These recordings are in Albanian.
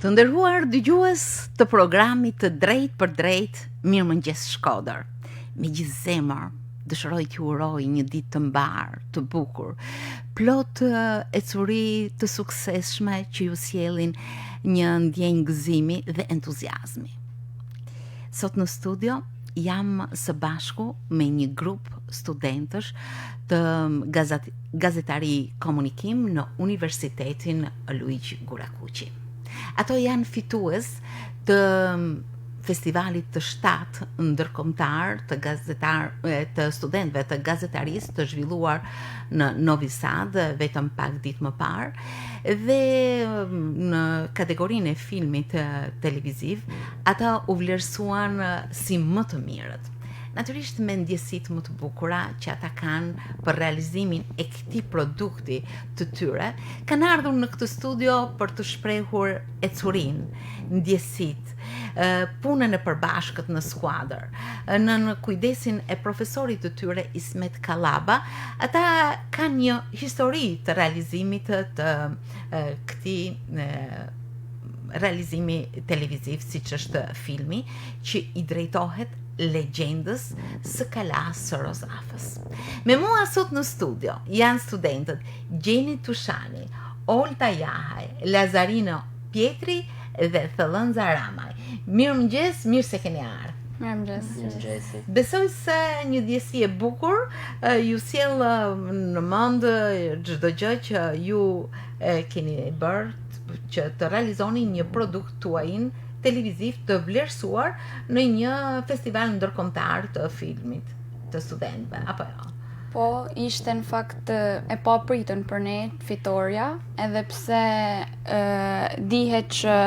Të nderuar dëgjues të programit të Drejt për Drejt, Mirëmëngjes Shkodër. Me gjithë zemër dëshiroj t'ju uroj një ditë të mbar, të bukur, plot ecuri të suksesshme që ju sjellin një ndjenjë gëzimi dhe entuziazmi. Sot në studio jam së bashku me një grup studentësh të gazetari komunikim në Universitetin Luigi Gurakuqi. Ato janë fitues të festivalit të 7 ndërkombëtar të studentëve të gazetarisë të zhvilluar në Novi Sad vetëm pak ditë më parë dhe në kategorinë e filmit televiziv ata u vlerësuan si më të mirët. Natyrisht me ndjesitë më të bukura që ata kanë për realizimin e këtij produkti të tyre, kanë ardhur në këtë studio për të shprehur ecurinë, ndjesitë, punën e përbashkët në skuadër, në kujdesin e profesorit të tyre Ismet Kallaba. Ata kanë një histori të realizimit të këtij realizimi televiziv, siç është filmi, që i drejtohet legjendës së kalas së Rozafës. Me mua sot në studio janë studentët Gjeni Tushani, Olta Jahaj, Lazarino Pietri dhe Thellënza Ramaj. Mirëmëngjes, mirë se keni ardhur. Mirëmëngjes. Besoj se një ndjesi e bukur ju sjell në mend çdo gjë që ju keni bërë që të realizoni një produkt tuajin televiziv të vlerësuar në një festival ndërkombëtar të filmit të studentëve, apo jo? Po, ishte në fakt e papritën për ne fitoria, edhe pse dihet që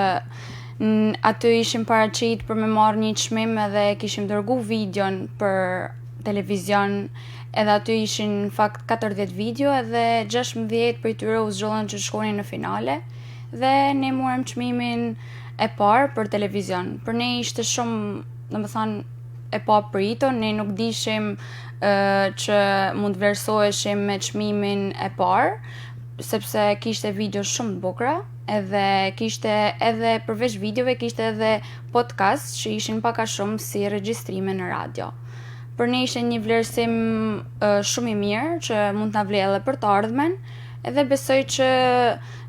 aty ishim paraqit për me marrë një çmim edhe kishim dërgu videon për televizion, edhe aty ishin në fakt 40 video edhe 16 për tyre u zgjollën që shkonin në finale dhe ne morëm çmimin e parë për televizion. Për ne ishte shumë, domethënë, e papritur, ne nuk dishim që mund vlerësoheshim me çmimin e parë, sepse kishte video shumë të bukura, edhe kishte edhe përveç videove kishte edhe podcast që ishin pak a shumë si regjistrime në radio. Për ne ishte një vlerësim shumë i mirë që mund ta vlellë për të ardhmen, edhe besoj që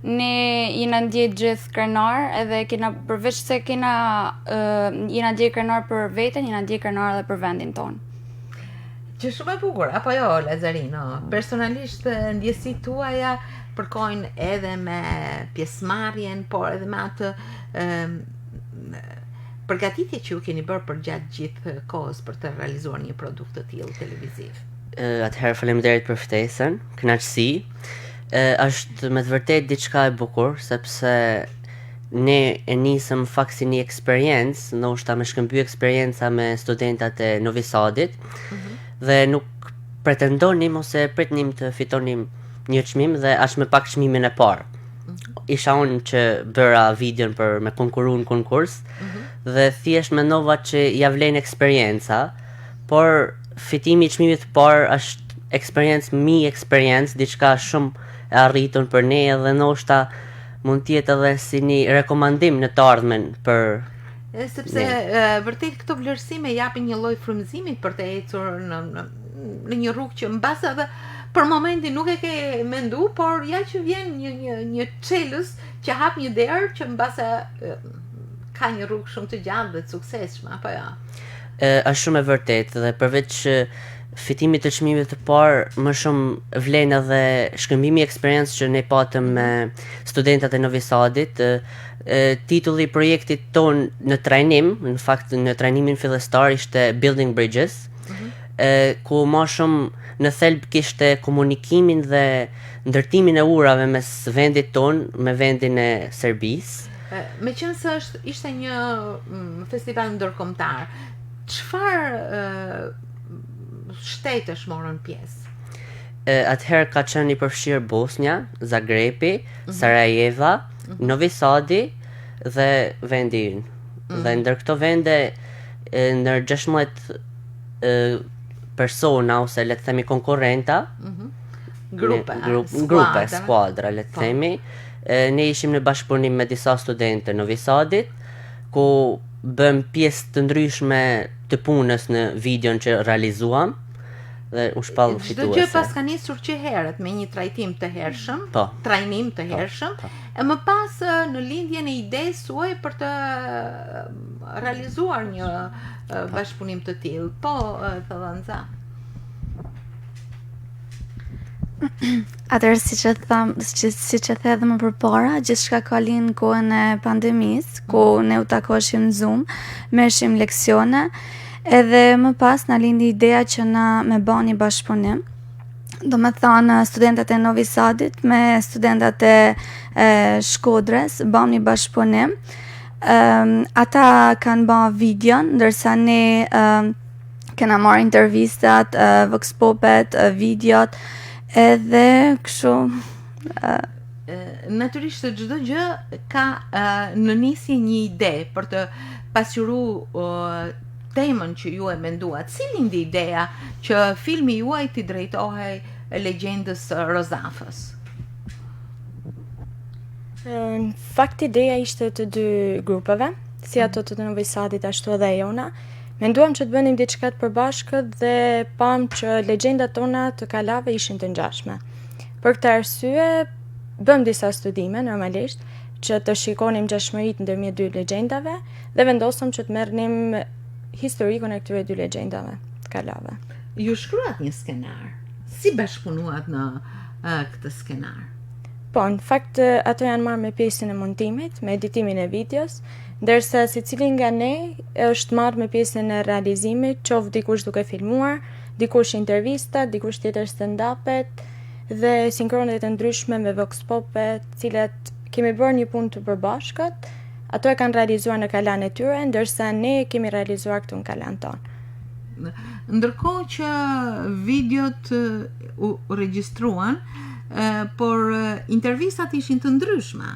ne jena ndjet gjithë krenar, edhe kena përveç se kena jena ndjet krenar për veten, jena ndjet krenar edhe për vendin ton. Që shumë e bukur, apo jo, Lazarino? Personalisht ndjesitë tuaja përkojnë edhe me pjesëmarrjen, por edhe me atë përgatitje që ju keni bërë për gjatë gjithë kohës për të realizuar një produkt të tillë televiziv. Atëherë faleminderit për ftesën, kënaqësi. Është me të vërtet diçka e bukur, sepse ne e nisëm fakt si një eksperiencë, ndoshta me shkëmbyer eksperienca me studentat e Novi Sadit, dhe nuk pretendonim ose pretnim të fitonim një çmim dhe as me pak çmimin e parë. Isha unë që bëra videon për me konkuru në konkurs dhe thjesht mendova që ja vlen eksperienca, por fitimi i çmimit të parë është eksperiencë, diçka shumë e arritur për ne edhe ndoshta mund të jetë edhe si një rekomandim në të ardhmen për sepse vërtet këto vlerësime japin një lloj frymëzimi për të ecur në një rrugë që mbas edhe për momentin nuk e ke mendu, por ja që vjen një çelës që hap një derë që mbas ka një rrugë shumë të gjatë dhe të suksesshme, apo jo? Është shumë e vërtetë dhe përveç fitimit të çmimit të parë, më shumë vlen edhe shkëmbimi i eksperiencës që ne patëm me studentat e Novi Sadit. Titulli i projektit ton në trajnim, në fakt në trajnimin fillestar ishte Building Bridges, ku më shumë në thelb kishte komunikimin dhe ndërtimin e urave mes vendit ton me vendin e Serbisë. Meqense ishte një festival ndërkombëtar, çfarë shtetësh morën pjesë? Atëherë ka qenë i përfshirë Bosnia, Zagrebi, Sarajeva, Novi Sadi dhe vendi ynë. Dhe ndër këto vende, ndër 16 persona ose le të themi konkurrenta, grupe, skuadra le të themi, ne ishim në bashkëpunim me disa studentë në Novi Sadit, ku bëm pjesë të ndryshme të punës në videon që realizuam dhe u shpall Çdo fituese. gjë pas ka nisur që herët me një trajtim të hershëm, Po. trajnim të hershëm, e më pas në lindjen e idesë suaj për të realizuar një bashkëpunim të tillë. Po, Thellanza. Atëherë siç e the edhe më përpara, gjithçka ka lind në kohën e pandemisë, ku ne u takoshim në Zoom, merrshim leksione, edhe më pas na lindi ideja që na me bën një bashkëpunim. Do me thonë studentat e Novi Sadit me studentat e Shkodrës bëm një bashkëpunim. Ata kanë bën videon, ndërsa ne kena marrë intervistat, vox popet, videot, edhe kështu. Natyrisht se çdo gjë ka në nisje një ide për të pasqyruar temën që ju e menduat. Si lindi ideja që filmi juaj t'i drejtohej legjendës Rozafës? Në fakt ideja ishte të dy grupeve, si ato të Novi Sadit ashtu edhe jona. Menduam që të bënim diçka të përbashkët dhe pam që legjendat tona të kalave ishin të ngjashme. Për këtë arsye bëm disa studime normalisht që të shikonim ngjashmëritë ndërmjet dy legjendave dhe vendosëm që të merrnim historikun e këtyre dy legjendave të kalave. Ju shkruat një skenar. Si bashkëpunuat në këtë skenar? Po, në fakt ato janë marrë me pjesën e montimit, me editimin e videos, ndërsa secili nga ne është marrë me pjesën e realizimit, qoftë dikush duke filmuar, dikush intervista, dikush tjetër stand-upet dhe sinkronet e ndryshme me vox popet, cilat kemi bërë një punë të përbashkët. Ato e kanë realizuar në kalan e tyre, ndërsa ne kemi realizuar këtu në kalan tonë. Ndërkohë që videot u regjistruan, por intervistat ishin të ndryshme.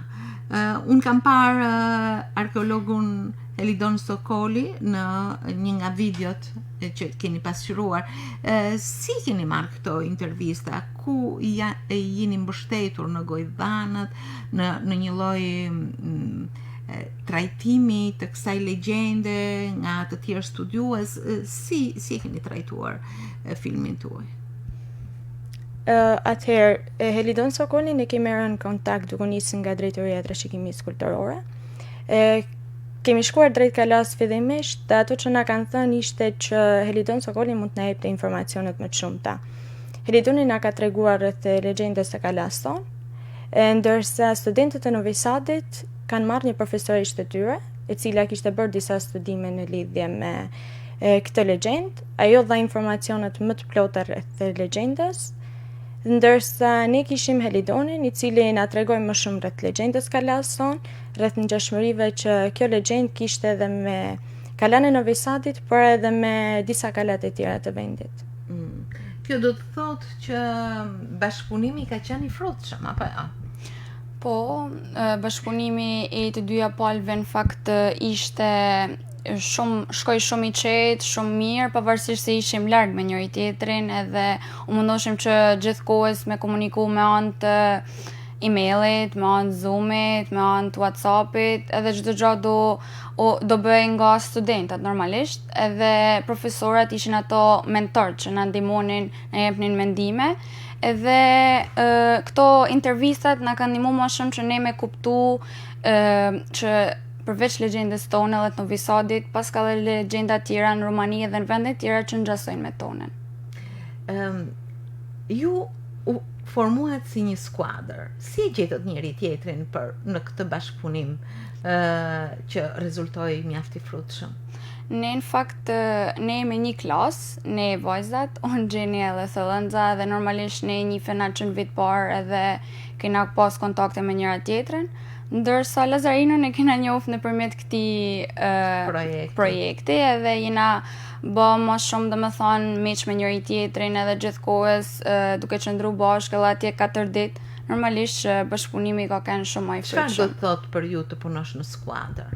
Unë kam parë arkeologun Helidon Sokoli në një nga videot që keni pasqyruar. Si keni marrë këto intervista? Ku jeni mbështetur në gojëdhanët, në një lloj trajtimi të kësaj legjende nga të tjerë studiues? Si e keni trajtuar filmin tuaj? Atëherë, Helidon Sokolin e kemi rënë në kontakt duke nisur nga drejtoria e trashëgimisë kulturore. Kemi shkuar drejt kalas fillimisht dhe ato që na kanë thënë ishte që Helidon Sokolin mund të na jepte informacionet më të shumta. Helidoni na ka treguar rreth legjendës së kalas tonë, ndërsa studentët e Novi Sadit kanë marrë një profesorisht të tyre, e cila kishte bërë disa studime në lidhje me këtë legjend. Ajo dha informacionet më të plota rreth legjendës, ndërsa ne kishim Helidonin, i cili na tregoi më shumë rreth legjendës kalas tonë, rreth ngjashmërive që kjo legjend kishte edhe me kalan e Novi Sadit, por edhe me disa kalat e tjera të vendit. Kjo do të thotë që bashkëpunimi ka qenë i frutshëm, apo jo? Po, bashkëpunimi i të dyja palëve në fakt ishte shkoi shumë i qetë, shumë mirë, pavarësisht se ishim larg me njëri tjetrin, edhe u mundoshim që gjithkohës me komuniku me anë të emailit, me anë Zoomit, me anë të WhatsAppit, edhe çdo gjë do bëhej nga studentët normalisht, edhe profesorat ishin ato mentor që na ndihmonin, na jepnin mendime. Edhe këto intervistat na kanë ndihmuar më shumë që ne me kuptu që përveç legjendës tonë edhe të Novi Sadit, pas ka dhe legjenda tjera në Rumani edhe në vende tjera që ngjasojnë me tonën. Ju u formuat si një skuadër. Si e gjetët njëri tjetrin në këtë bashkëpunim që rezultoi mjaft i frutshëm? Ne në fakt ne me një klas, ne vajzat, unë Gjeni edhe Thellanza, dhe normalisht ne njihena që në vit parë edhe kena pas kontakte me njëra tjetrin, ndërsa Lazarinën e kena njoft nëpërmjet këtij projekti edhe jena bë më shumë domethënë miq me njëri tjetrin edhe gjithkohës duke qëndru bashkë edhe atje 4 ditë. Normalisht bashkëpunimi ka qenë shumë më i frutshëm. Çfarë do të thotë për ju të punosh në skuadër?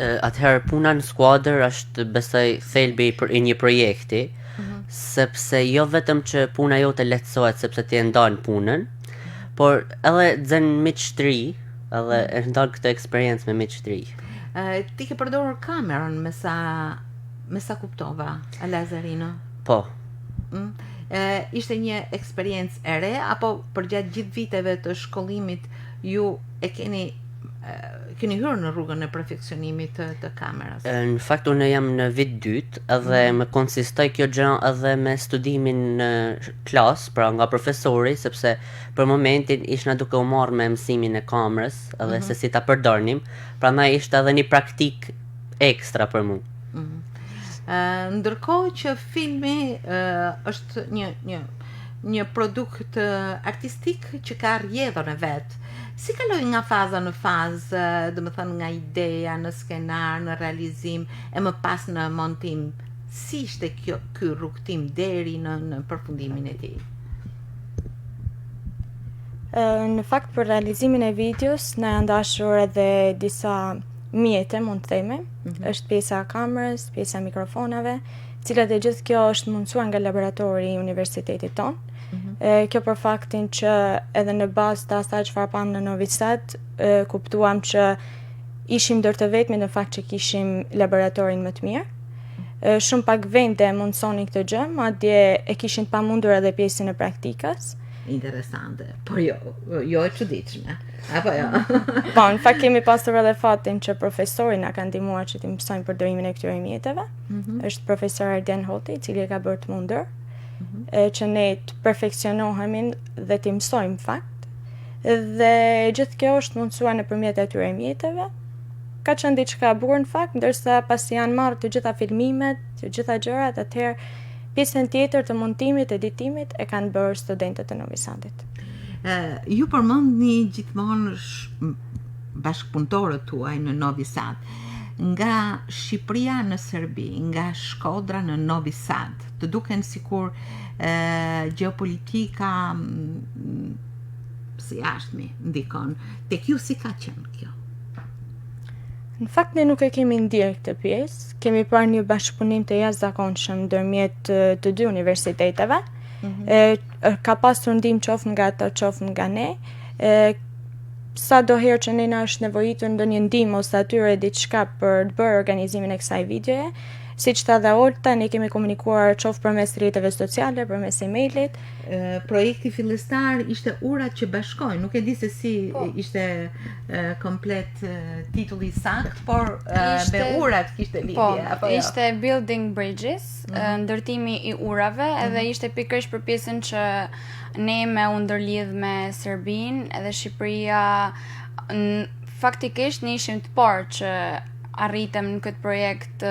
Atëherë puna në skuadër është besoj thelbi i një projekti, sepse jo vetëm që puna jote lehtësohet sepse ti e ndan punën, por edhe dzen miq të ri, edhe e ndal këtë eksperiencë me miq të ri. Ti ke përdorur kamerën me sa kuptova, Lazarino? Po. Ishte një eksperiencë e re, apo përgjatë gjithë viteve të shkollimit ju e keni hyrë në rrugën e perfeksionimit të kamerës? Në fakt unë jam në vit dytë edhe më konsistoj kjo gjë edhe me studimin në klas, pra nga profesori, sepse për momentin ishna duke u marrë me mësimin e kamerës edhe se si ta përdornim, prandaj ishte edhe një praktik ekstra për mua. Ndërkohë që filmi është një produkt artistik që ka rrjedhën e vet. Si kaloi nga faza në fazë, domethënë nga ideja në skenar, në realizim e më pas në montim? Si ishte ky rrugtim deri në përfundimin e tij? Në fakt për realizimin e videos na janë dashur edhe disa mjete, mund të themi. Është pjesa e kamerës, pjesa e mikrofonave, cilat e gjithë kjo është mundsuar nga laboratori i universitetit tonë. Kjo për faktin që edhe në bazë të asaj çfarë pam në Novi Sad, kuptuam që ishim ndër të vetmit në fakt që kishim laboratorin më të mirë. Shumë pak vende mundsonin këtë gjë, madje e kishin të pamundur edhe pjesën e praktikës. Interesante, por jo e çuditshme. Apo jo? Po, në fakt kemi pasur edhe fatin që profesori na ka ndihmuar që të mësojmë përdorimin e këtyre mjeteve. Është profesor Arden Hoti, i cili ka bërë të mundur që ne të perfeksionohemi dhe të mësojmë fakt. Dhe gjithë kjo është mundsuar nëpërmjet atyre mjeteve. Ka qenë diçka e bukur në fakt, ndërsa pasi janë marrë të gjitha filmimet, të gjitha gjërat, atëherë pjesën tjetër të montimit, editimit e kanë bërë studentët e Novi Sadit. Ju përmendni gjithmonë bashkëpunëtorët tuaj në Novi Sad. Nga Shqipëria në Serbi, nga Shkodra në Novi Sad, të duken sikur gjeopolitika si jashtëmi ndikon. Tek ju si ka qenë kjo? Në fakt ne nuk e kemi ndjerë këtë pjesë, kemi parë një bashkëpunim të jashtëzakonshëm ndërmjet të dy universiteteve. Ka pasur ndihmë qoftë nga ata, qoftë nga ne. Sa do herë që ne na është nevojitur ndonjë ndihmë ose atyre diçka për të bërë organizimin e kësaj videoje, siç tha dhe Olta, ne kemi komunikuar qoftë përmes rrjeteve sociale, përmes e-mailit. Projekti fillestar ishte Urat që bashkojnë, nuk e di se si ishte komplet titulli sakt, por me urat kishte lidhje, apo jo? Ishte Building Bridges, ndërtimi i urave, edhe ishte pikërisht për pjesën që ne me u ndërlidh me Serbinë edhe Shqipëria. Faktikisht ne ishim të parë që arritëm në këtë projekt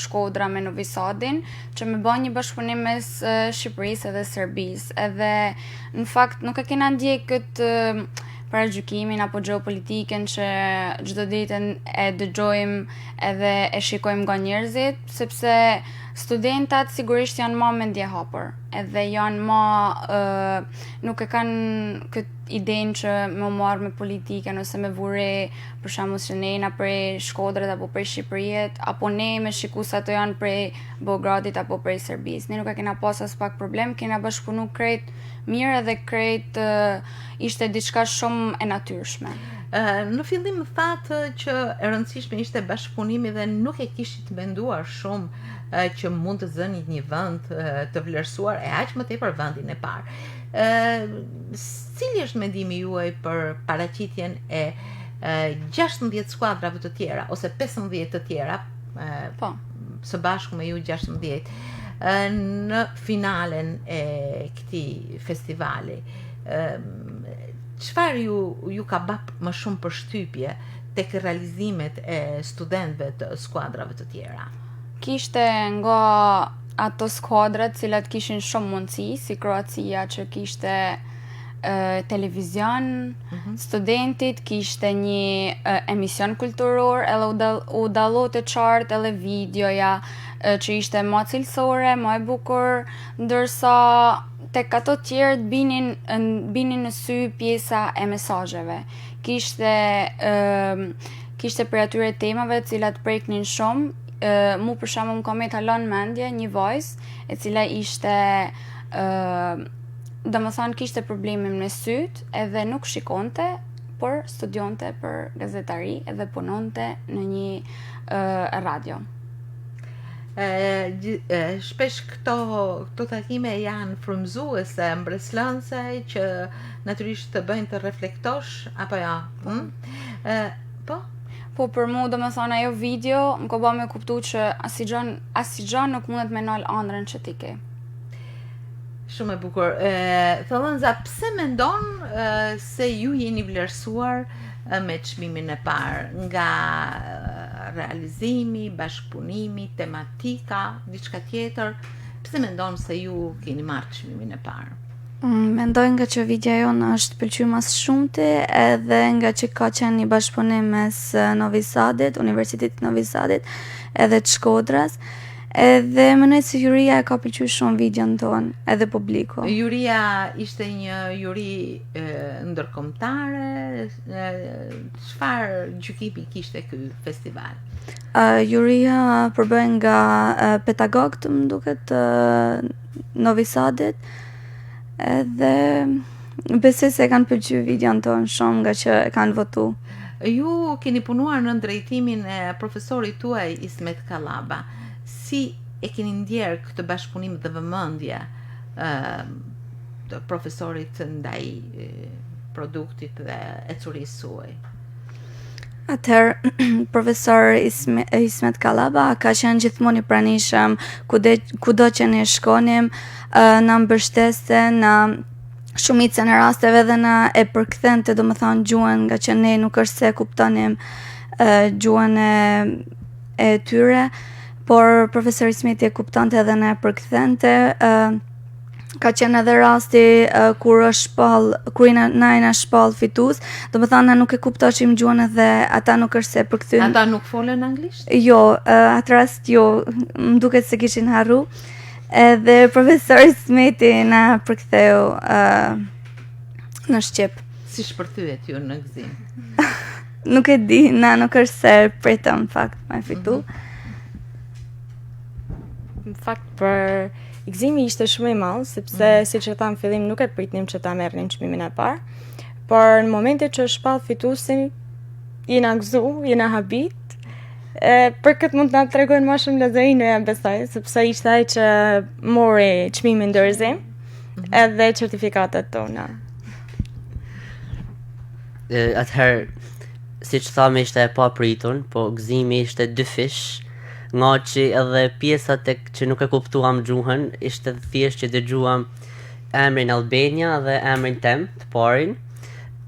Shkodra me Novi Sadin, që me bën një bashkëpunim mes Shqipërisë edhe Serbisë. Edhe në fakt nuk e kena ndjek këtë paragjykimin apo gjeopolitikën që çdo ditë e dëgjojmë edhe e shikojmë nga njerëzit, sepse studentat sigurisht janë më mendje hapur, edhe janë më nuk e kanë këtë idenë që më marrë me politikën ose me vure, për shembull që ne jena prej Shkodrës apo prej Shqipërisë, apo ne me shikus ato janë prej Beogradit apo prej Serbisë. Ne nuk e kena pas as pak problem, kena bashkëpunu krejt mirë edhe krejt ishte diçka shumë e natyrshme. Në fillim më thatë që e rëndësishme ishte bashkëpunimi dhe nuk e kishit menduar shumë që mund të zënit një vend të vlerësuar e aq më tepër vendin e parë. Cili është mendimi juaj për paraqitjen e 16 skuadrave të tjera ose 15 të tjera, së bashku me ju 16, në finalen e këtij festivali? Çfarë ju ka bërë më shumë përshtypje tek realizimet e studentëve të skuadrave të tjera? Kishte nga ato skuadrat cilat kishin shumë mundësi, si Kroacia që kishte televizion, studentit kishte një emision kulturor, edhe u dallo të qartë edhe videoja që ishte më cilësore, më e bukur, ndërsa tek ato tjerët binin në sy pjesa e mesazheve. Kishte për atyre temave cilat preknin shumë. Mu për shembull më ka me talon mendje një vajzë e cila ishte domethënë kishte problemin me syt edhe nuk shikonte, por studionte për gazetari edhe punonte në një radio. Shpesh këto takime janë frymëzuese, mbreslënse që natyrisht të bëjnë të reflektosh apo ja. Po? Po për mu domethënë ajo video më ka bërë me kuptu që asgjë nuk mundet me nal ëndrrën që ti ke. Shumë e bukur. Thellënza, pse mendon se ju jeni vlerësuar me çmimin e parë nga realizimi, bashkëpunimi, tematika, diçka tjetër? Pse mendon se ju keni marrë çmimin e parë? Mendoj nga që vidja jonë është pëlqyer mas shumti edhe nga që ka qenë një bashkëpunim mes Novi Sadit, Universitetit Novi Sadit edhe të Shkodrës. Edhe mendoj se juria e ka pëlqyer shumë videon tonë, edhe publiku. Juria ishte një juri ndërkombëtare, çfarë gjykimi kishte ky festival? Juria përbëhen nga pedagogët, më duket, Novi Sadit. Edhe besoj se kanë pëlqyer videon tonë shumë nga që kanë votu. Ju keni punuar në drejtimin e profesorit tuaj Ismet Kallaba. Si e keni ndjer këtë bashkëpunim dhe vëmendje të profesorit ndaj produktit dhe ecurisë suaj? Atëherë, profesor Ismet Kallaba ka qenë gjithmonë i pranishëm, kudo që ne shkonim, na mbështeste, na shumicën e rasteve dhe na e përkthente domethënë gjuhën, nga që ne nuk është se kuptonim gjuhën e tyre, por profesor Ismeti e kuptonte edhe na e përkthente. Ka qenë edhe rasti kur na shpall fitues, domethënë na nuk e kuptoshim gjuhën edhe ata nuk është se përkthyen. Ata nuk folën anglisht? Jo, atë rast jo, më duket se kishin harru. Edhe profesor Ismeti na përktheu në shqip. Si shpërthyet ju në gëzim? Nuk e di, na nuk është se pritëm fakt me fitu. Në fakt për gëzimi ishte shumë i madh, sepse siç e tham fillim nuk e pritnim që ta merrnim çmimin e parë, por në momentin që shpall fituesin jena gëzu, jena habit. Për këtë mund të na tregojnë më shumë Lozerinë, ja besoj, sepse ishte ai që mori çmimin dorëzim edhe certifikatat tona. Atëherë, siç thamë, ishte e papritur, po gëzimi ishte dy fish. Nga që edhe pjesat që nuk e kuptuam gjuhën, ishte thjesht që dëgjuam emrin Albania dhe emrin tem të parin,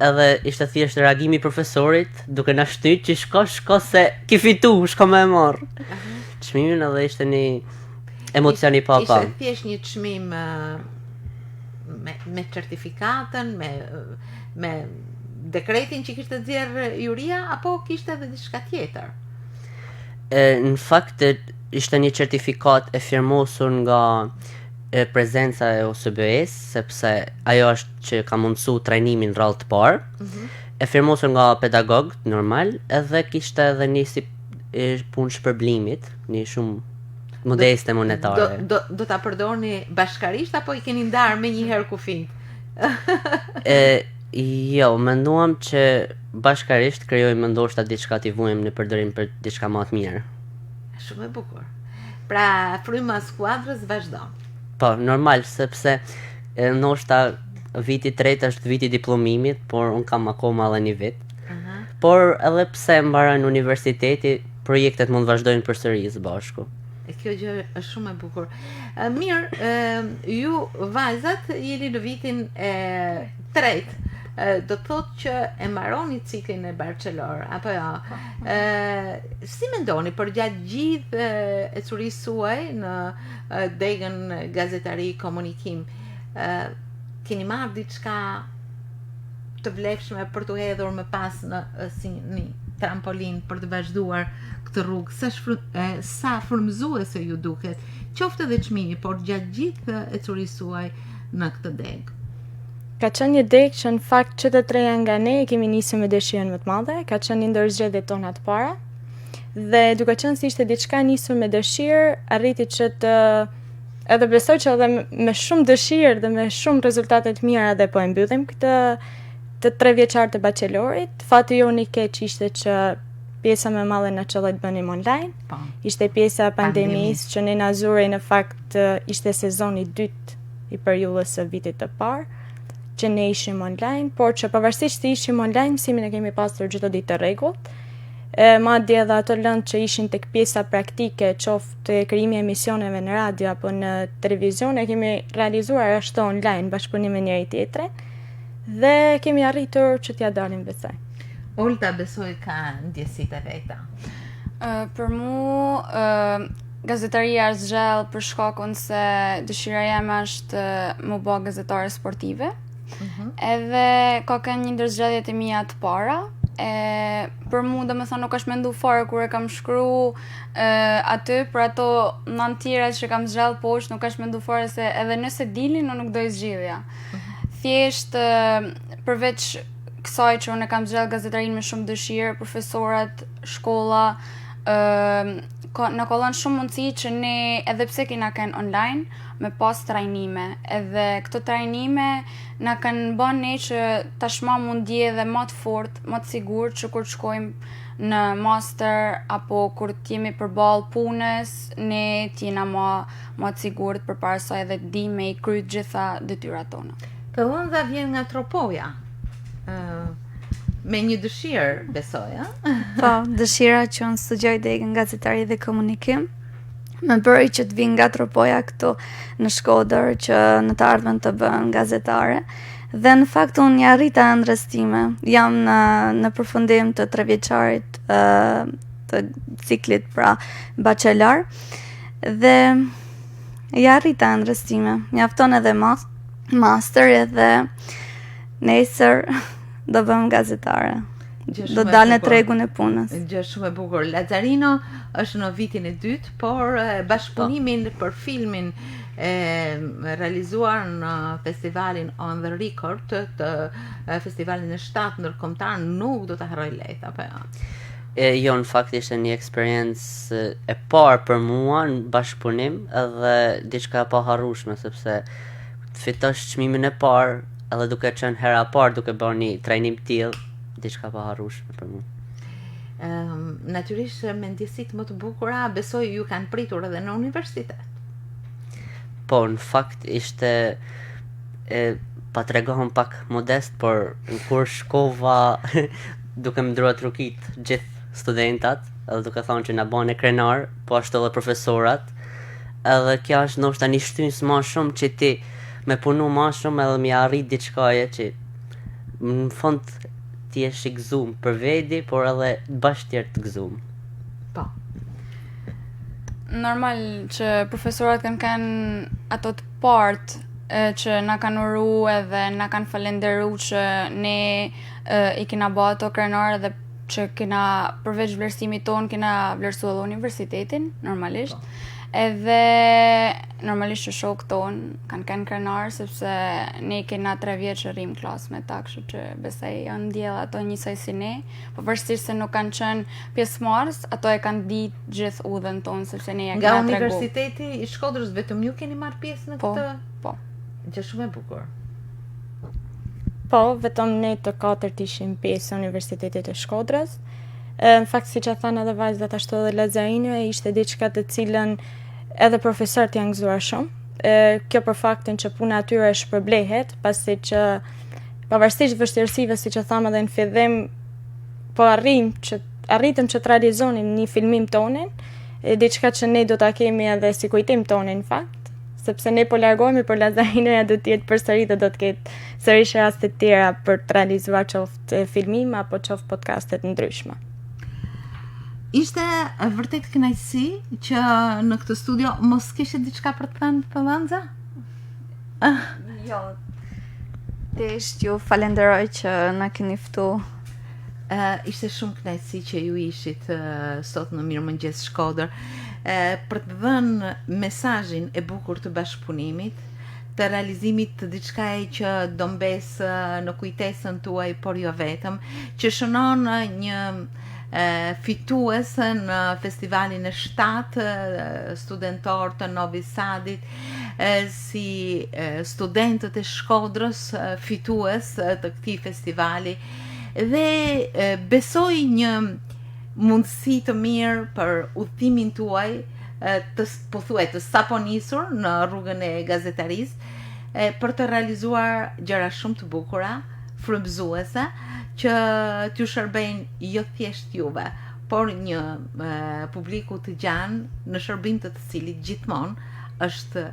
edhe ishte thjesht reagimi profesorit duke na shtyt që shko se ki fitu, shko me e marr. Çmimin edhe ishte një emocion i papa. Ishte thjesht një çmim me certifikatën, me dekretin që kishte nxjerrë juria, apo kishte edhe diçka tjetër? Në fakt ishte një certifikat e firmosur nga prezenca e OSBE-s, sepse ajo është që ka mundësu trajnimin rrallë të parë, e firmosur nga pedagog normal, edhe kishte edhe një si punë shpërblimit, një shumë modeste monetare. Do ta përdorni bashkarisht apo i keni ndarë me një herë kufin? Jo, menduam që bashkarisht krijojmë ndoshta diçka t'i vujmë në përdorim për diçka më të mirë. Shumë e bukur. Pra, fryma e skuadrës vazhdon. Po, normal, sepse ndoshta viti i tretë është viti i diplomimit, por un kam akoma edhe një vit. Por edhe pse mbaroj universiteti, projektet mund vazhdojnë përsëri së bashku. Kjo gjë është shumë e bukur. Mirë, ju vajzat jeni në vitin e tretë. Do thotë që e mbaroni ciklin e bachelor, apo jo? Si mendoni për gjatë gjithë ecurisë suaj në degën gazetari komunikim, keni marrë diçka të vlefshme për t'u hedhur më pas në si një trampolin për të vazhduar këtë rrugë? Sa frymëzuese ju duket, qoftë edhe çmimi, por gjatë gjithë ecurisë suaj në këtë degë? Ka qenë një degë që në fakt që të treja nga ne kemi nisur me dëshirën më të madhe, ka qenë një ndër zgjedhjet tona të para. Dhe duke qenë se ishte diçka nisur me dëshirë, arriti që të edhe besoj që edhe me shumë dëshirë dhe me shumë rezultate të mira edhe po e mbyllim këtë të 3 vjeçar të bachelorit. Fati jo një keq ishte që pjesa më e madhe na çelli të bënim online. Po. Ishte pjesa e pandemisë që ne na zuri në fakt ishte sezoni i dytë i periudhës së vitit të parë që ne ishim online, por që pavarësisht se ishim online, mësimin e kemi pasur çdo ditë të rregullt. Madje edhe ato lëndë që ishin tek pjesa praktike, qoftë krijimi e emisioneve në radio apo në televizion, e kemi realizuar ashtu online bashkëpunim me njëri tjetrin dhe kemi arritur që t'ja dalim besoj. Olta besoj ka ndjesitë e veta. Për mu, gazetaria është zgjell për shkakun se dëshira jeme është më bë gazetare sportive. Edhe ka kënë një ndër zgjedhjet e mia të para. Për mu domethënë nuk është mendu fare kur e kam shkru aty për ato nën tjera që kam zgjell poshtë, nuk është mendu fare se edhe nëse dilin unë nuk do i zgjidhja. Thjesht përveç kësaj që unë e kam zgjell gazetarinë me shumë dëshirë, profesorat, shkolla në kollon shumë mundësi që ne edhe pse kena kënë online me pas trajnime, edhe këto trajnime na kanë bën ne që tashma mund ndjej më të fortë, më të sigurt që kur të shkojmë në master apo kur të jemi përballë punës, ne të jena më të sigurt përpara saj edhe të dimë me i kryt gjitha detyrat tona. Këllonza vjen nga Tropoja. Me një dëshirë, besoj, Po, dëshira që unë studioj degën gazetari dhe komunikim, më bëri që të vi nga Tropoja këtu në Shkodër që në të ardhmen të bën gazetare. Dhe në fakt unë ja arrita ëndrës time. Jam në përfundim të 3 vjeçarit të ciklit pra bachelor dhe ja arrita ëndrës time. Mjafton edhe master edhe nesër do bëm gazetare. Do dalë në tregun e punës. Gjë shumë e bukur. Lazzarino është në vitin e dytë, por bashkëpunimin për filmin realizuar në festivalin On the Record të festivalin e 7 ndërkombëtar nuk do ta harroj lehtë apo jo. Jo, në fakt ishte një eksperiencë e parë për mua në bashkëpunim edhe diçka e paharrueshme sepse të fitosh çmimin e parë edhe duke qenë hera parë duke bërë një trajnim tillë, diçka paharrueshme për mua. Natyrisht me ndjesitë më të bukura, besoj ju kanë pritur edhe në universitet. Po, në fakt ishte pa tregohem pak modest, por në kur shkova duke më ndruar trukit gjithë studentat, edhe duke thonë që na bën e krenar, po ashtu edhe profesorat, edhe kjo është ndoshta një shtys më shumë që ti me punu më shumë edhe më arrit diçkaje që në fund ti je i gëzuar për veti, por edhe bashkë tjerë të gëzuar. Po. Normal që profesorat kanë ato të partë që na kanë uru edhe na kanë falenderu që ne i kena bë ato krenar edhe që kena përveç vlerësimit ton kena vlerësuar edhe universitetin normalisht. Edhe normalisht që shokët ton kanë krenar sepse ne kena 3 vjeç që rrim klasë me ta, kështu që besoj janë ndjell ato njësoj si ne, pavarësisht se nuk kanë qenë pjesëmarrës, ato e kanë ditë gjithë udhën ton sepse ne ja kena tregu. Nga Universiteti i Shkodrës vetëm ju keni marrë pjesë në këtë? Po. Gjë shumë e bukur. Po, vetëm ne të 4 ishim pjesë e Universitetit të Shkodrës. Në fakt, siç e thanë edhe vajzat ashtu edhe Lazzarino, ishte diçka të cilën edhe profesorët janë gëzuar shumë. Kjo për faktin që puna atyre shpërblehet, pasi që pavarësisht vështirësive, siç e thamë edhe në fillim, po arritëm që të realizonin një filmim tonin, diçka që ne do ta kemi edhe si kujtim tonin në fakt, sepse ne po largohemi për Lazzarinoja do të jetë përsëri dhe do të ketë sërish raste të tjera për të realizuar qoftë filmim apo qoftë podcastet ndryshme. Ishte vërtet kënaqësi që në këtë studio mos kishe diçka për të thënë Këllonza? Jo. Thjesht ju falenderoj që na keni ftuar. Ishte shumë kënaqësi që ju ishit sot në Mirëmëngjes Shkodër për të dhënë mesazhin e bukur të bashkëpunimit, të realizimit të diçkaje që do mbes në kujtesën tuaj, por jo vetëm, që shënon një fituese në festivalin e 7 studentor të Novi Sadit, si studentët e Shkodrës fitues të këtij festivali, dhe besoj një mundësi të mirë për udhëtimin tuaj të sapo nisur në rrugën e gazetarisë, për të realizuar gjëra shumë të bukura, frymëzuese, që t'ju shërbejnë jo thjesht juve, por një publiku të gjanë në shërbim të cilit gjithmonë është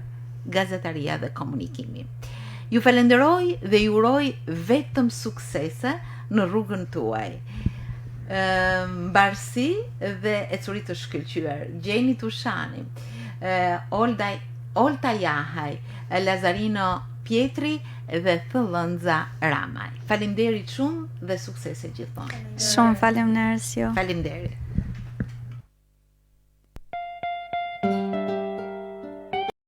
gazetaria dhe komunikimi. Ju falenderoj dhe ju uroj vetëm suksese në rrugën tuaj. Mbarësi dhe ecuri të shkëlqyer. Gjeni Tushani, Olta Jahaj, Lazarino Pietri dhe Thëllënza Ramaj. Faleminderit shumë dhe suksese gjithmonë. Shumë faleminderit ju. Faleminderit.